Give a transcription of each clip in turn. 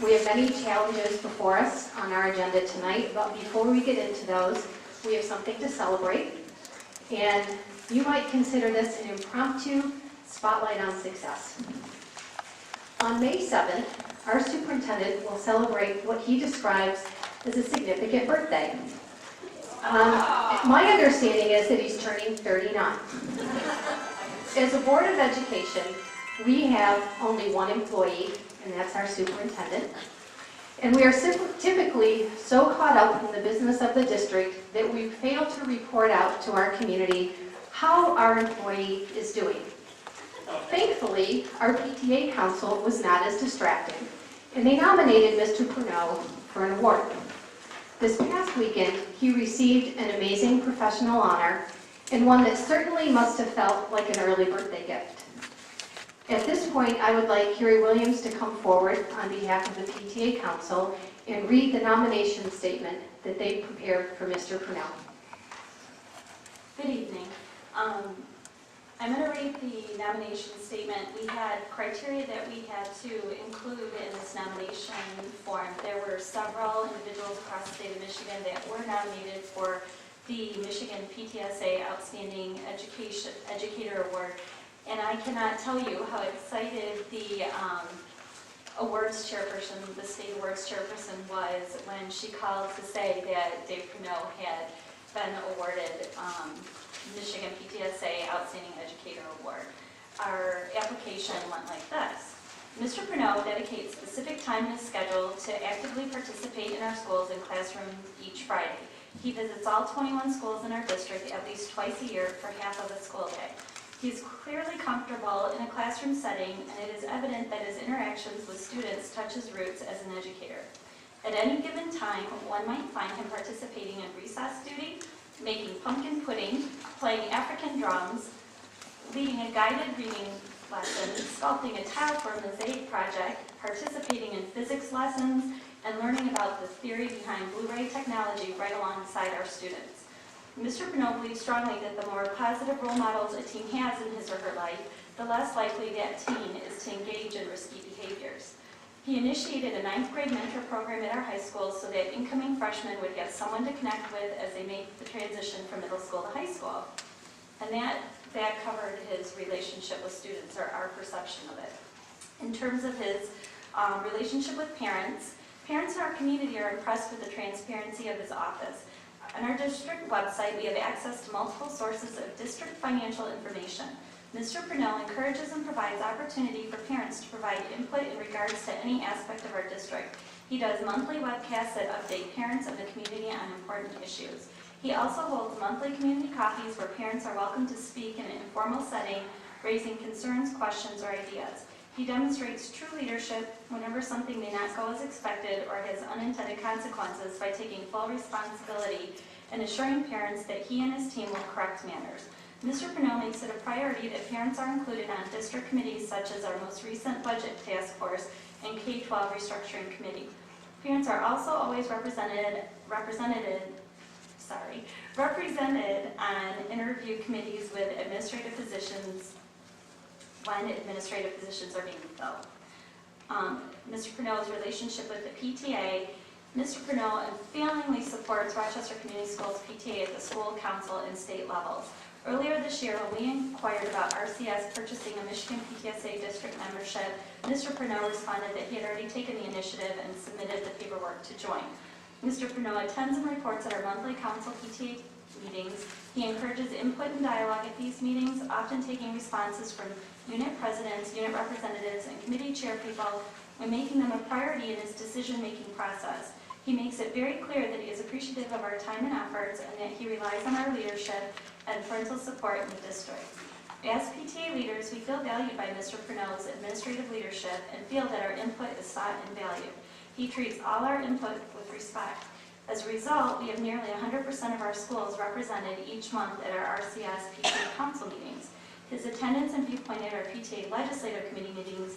We have many challenges before us on our agenda tonight, but before we get into those, we have something to celebrate. And you might consider this an impromptu spotlight on success. On May 7th, our superintendent will celebrate what he describes as a significant birthday. My understanding is that he's turning 39. As a Board of Education, we have only one employee, and that's our superintendent. And we are typically so caught up in the business of the district that we fail to report out to our community how our employee is doing. Thankfully, our PTA council was not as distracting, and they nominated Mr. Pruneau for an award. This past weekend, he received an amazing professional honor, and one that certainly must have felt like an early birthday gift. At this point, I would like Carrie Williams to come forward on behalf of the PTA Council and read the nomination statement that they prepared for Mr. Pruneau. Good evening. I'm going to read the nomination statement. We had criteria that we had to include in this nomination form. There were several individuals across the state of Michigan that were nominated for the Michigan PTSA Outstanding Educator Award. And I cannot tell you how excited the awards chairperson, the state awards chairperson was when she called to say that Dave Pruneau had been awarded Michigan PTSA Outstanding Educator Award. Our application went like this. Mr. Pruneau dedicates specific time in his schedule to actively participate in our schools and classrooms each Friday. He visits all 21 schools in our district at least twice a year for half of a school day. He is clearly comfortable in a classroom setting, and it is evident that his interactions with students touch his roots as an educator. At any given time, one might find him participating in recess duty, making pumpkin pudding, playing African drums, leading a guided reading lesson, sculpting a tile for a mosaic project, participating in physics lessons, and learning about the theory behind Blu-ray technology right alongside our students. Mr. Pruneau believes strongly that the more positive role models a teen has in his or her life, the less likely that teen is to engage in risky behaviors. He initiated a 9th grade mentor program at our high school so that incoming freshmen would have someone to connect with as they make the transition from middle school to high school. And that covered his relationship with students, or our perception of it. In terms of his relationship with parents, parents in our community are impressed with the transparency of his office. On our district website, we have access to multiple sources of district financial information. Mr. Pruneau encourages and provides opportunity for parents to provide input in regards to any aspect of our district. He does monthly webcasts that update parents of the community on important issues. He also holds monthly community coffees where parents are welcome to speak in an informal setting, raising concerns, questions, or ideas. He demonstrates true leadership whenever something may not go as expected or has unintended consequences by taking full responsibility and assuring parents that he and his team will correct manners. Mr. Pruneau makes it a priority that parents are included on district committees such as our most recent budget task force and K-12 restructuring committee. Parents are also always represented on interview committees with administrative positions when administrative positions are being filled. Mr. Pruneau's relationship with the PTA. Mr. Pruneau unfailingly supports Rochester Community Schools PTA at the school council and state levels. Earlier this year, when we inquired about RCS purchasing a Michigan PTSA district membership, Mr. Pruneau responded that he had already taken the initiative and submitted the paperwork to join. Mr. Pruneau attends and reports at our monthly council PTA meetings. He encourages input and dialogue at these meetings, often taking responses from unit presidents, unit representatives, and committee chairpeople, and making them a priority in his decision-making process. He makes it very clear that he is appreciative of our time and efforts and that he relies on our leadership and parental support in the district. As PTA leaders, we feel valued by Mr. Pruneau's administrative leadership and feel that our input is sought and valued. He treats all our input with respect. As a result, we have nearly 100% of our schools represented each month at our RCS PTA council meetings. His attendance and viewpoint at our PTA legislative committee meetings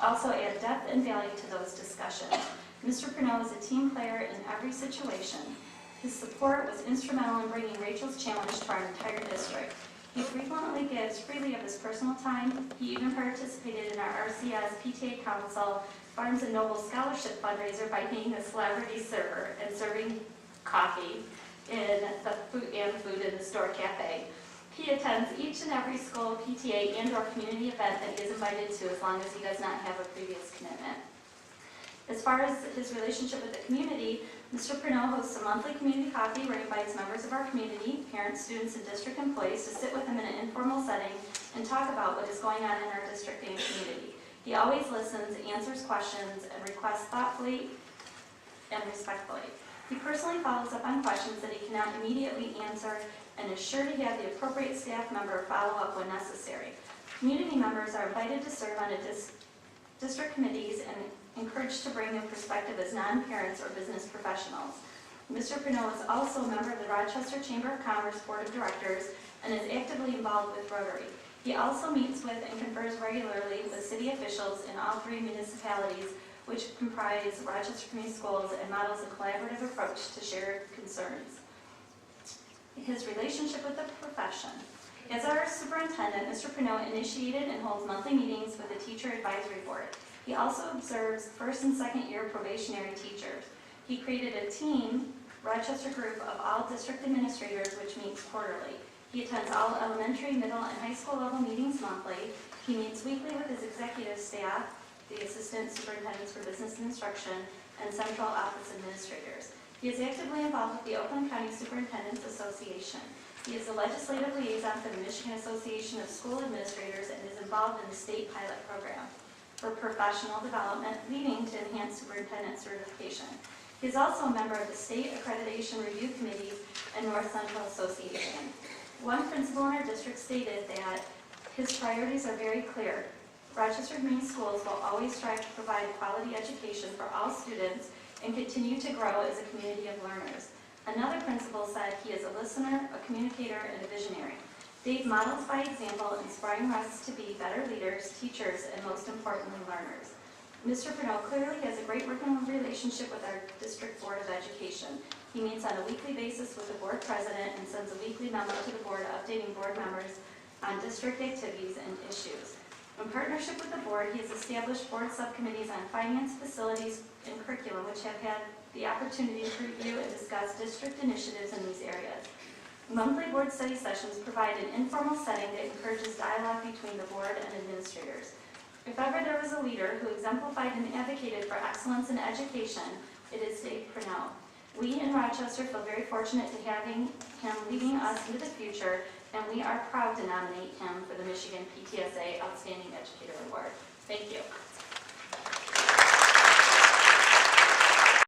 also add depth and value to those discussions. Mr. Pruneau is a team player in every situation. His support was instrumental in bringing Rachel's Challenge to our entire district. He frequently gives freely of his personal time. He even participated in our RCS PTA Council Barnes & Noble Scholarship fundraiser by being a celebrity server and serving coffee in the food in the store cafe. He attends each and every school, PTA, and/or community event that he is invited to, as long as he does not have a previous commitment. As far as his relationship with the community, Mr. Pruneau hosts a monthly community coffee where he invites members of our community, parents, students, and district employees to sit with him in an informal setting and talk about what is going on in our district and community. He always listens, answers questions, and requests thoughtfully and respectfully. He personally follows up on questions that he cannot immediately answer and is sure to have the appropriate staff member follow up when necessary. Community members are invited to serve on district committees and encouraged to bring in perspective as non-parents or business professionals. Mr. Pruneau is also a member of the Rochester Chamber of Commerce Board of Directors and is actively involved with Rotary. He also meets with and confers regularly with city officials in all 3 municipalities, which comprise Rochester Community Schools, and models a collaborative approach to shared concerns. His relationship with the profession. As our superintendent, Mr. Pruneau initiated and holds monthly meetings with the Teacher Advisory Board. He also observes first and second year probationary teachers. He created a team, Rochester group, of all district administrators, which meets quarterly. He attends all elementary, middle, and high school level meetings monthly. He meets weekly with his executive staff, the assistant superintendents for business and instruction, and central office administrators. He is actively involved with the Oakland County Superintendents Association. He is the legislative liaison for the Michigan Association of School Administrators and is involved in the state pilot program for professional development, leading to enhanced superintendent certification. He is also a member of the State Accreditation Review Committee and North Central Association. One principal in our district stated that his priorities are very clear. Rochester Community Schools will always strive to provide a quality education for all students and continue to grow as a community of learners. Another principal said he is a listener, a communicator, and a visionary. Dave models by example, inspiring us to be better leaders, teachers, and most importantly, learners. Mr. Pruneau clearly has a great working relationship with our District Board of Education. He meets on a weekly basis with the board president and sends a weekly memo to the board updating board members on district activities and issues. In partnership with the board, he has established board subcommittees on finance, facilities, and curriculum, which have had the opportunity to review and discuss district initiatives in these areas. Monthly board study sessions provide an informal setting that encourages dialogue between the board and administrators. If ever there was a leader who exemplified and advocated for excellence in education, it is Dave Pruneau. We in Rochester feel very fortunate to having him leading us into the future, and we are proud to nominate him for the Michigan PTSA Outstanding Educator Award. Thank you.